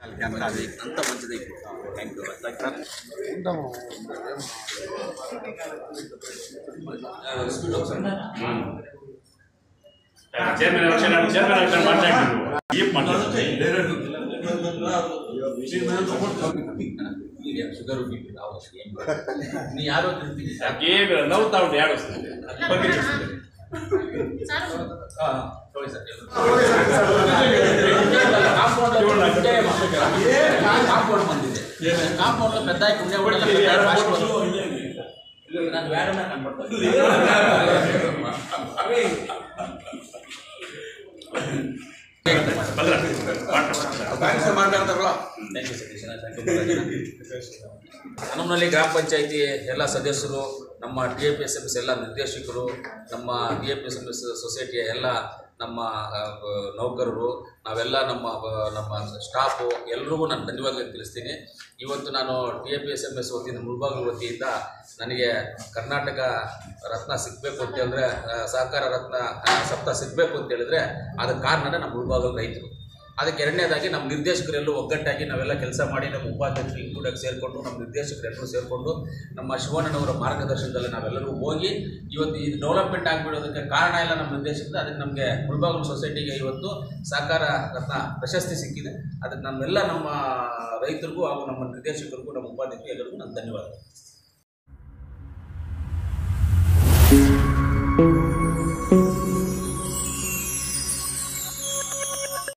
అంత మంచిది. Thank you. Chairman election మాట్లాడుతున్నారు. షుగర్ బీపీ రావచ్చు. నీ ఆరోగ్యం నవ్వుతా ఉంటే యాడ్ వస్తుంది. కాంపౌండ్ మంది కాంపౌండ్ లో పెద్ద ఉండేవాడు నాకు వేడమే కనపడుతుంది. ಹನುಮನಹಳ್ಳಿ ಗ್ರಾಮ ಪಂಚಾಯಿತಿ ಎಲ್ಲ ಸದಸ್ಯರು, ನಮ್ಮ DAPSMS ಎಲ್ಲ ನಿರ್ದೇಶಕರು, ನಮ್ಮ DAPSMS ಸೊಸೈಟಿಯ ಎಲ್ಲ ನಮ್ಮ ನೌಕರರು, ನಾವೆಲ್ಲ ನಮ್ಮ ಸ್ಟಾಫು ಎಲ್ರಿಗೂ ನಾನು ಧನ್ಯವಾದ ತಿಳಿಸ್ತೀನಿ. ಇವತ್ತು ನಾನು DAPSMS ವತಿಯಿಂದ ಮುಳಬಾಗಿಲು ವತಿಯಿಂದ ನನಗೆ ಕರ್ನಾಟಕ ರತ್ನ ಸಿಗಬೇಕು ಅಂತ ಹೇಳಿದ್ರೆ, ಸಹಕಾರ ರತ್ನ ಸಪ್ತಾಹ ಸಿಗಬೇಕು ಅಂತ ಹೇಳಿದ್ರೆ ಅದಕ್ಕೆ ಕಾರಣನೇ ನಮ್ಮ ಮುಳಬಾಗಿಲು ರೈತರು. ಅದಕ್ಕೆ ಎರಡನೇದಾಗಿ ನಮ್ಮ ನಿರ್ದೇಶಕರೆಲ್ಲೂ ಒಗ್ಗಟ್ಟಾಗಿ ನಾವೆಲ್ಲ ಕೆಲಸ ಮಾಡಿ, ನಮ್ಮ ಉಪಾಧ್ಯಕ್ಷರು ಇಂಕ್ಲೂಡಾಗಿ ಸೇರಿಕೊಂಡು, ನಮ್ಮ ನಿರ್ದೇಶಕರೆಲ್ಲರೂ ಸೇರಿಕೊಂಡು, ನಮ್ಮ ಶಿವಣ್ಣನವರ ಮಾರ್ಗದರ್ಶನದಲ್ಲಿ ನಾವೆಲ್ಲರೂ ಹೋಗಿ ಇವತ್ತು ಇದು ಡೆವಲಪ್ಮೆಂಟ್ ಆಗಿಬಿಡೋದಕ್ಕೆ ಕಾರಣ ಎಲ್ಲ ನಮ್ಮ ನಿರ್ದೇಶಕರು. ಅದಕ್ಕೆ ನಮಗೆ ಮುಳಬಾಗಿಲು ಸೊಸೈಟಿಗೆ ಇವತ್ತು ಸಹಕಾರ ರತ್ನ ಪ್ರಶಸ್ತಿ ಸಿಕ್ಕಿದೆ. ಅದಕ್ಕೆ ನಮ್ಮೆಲ್ಲ ನಮ್ಮ ರೈತರಿಗೂ ಹಾಗೂ ನಮ್ಮ ನಿರ್ದೇಶಕರಿಗೂ, ನಮ್ಮ ಉಪಾಧ್ಯಕ್ಷರು ಎಲ್ಲರಿಗೂ ನಾನು ಧನ್ಯವಾದ.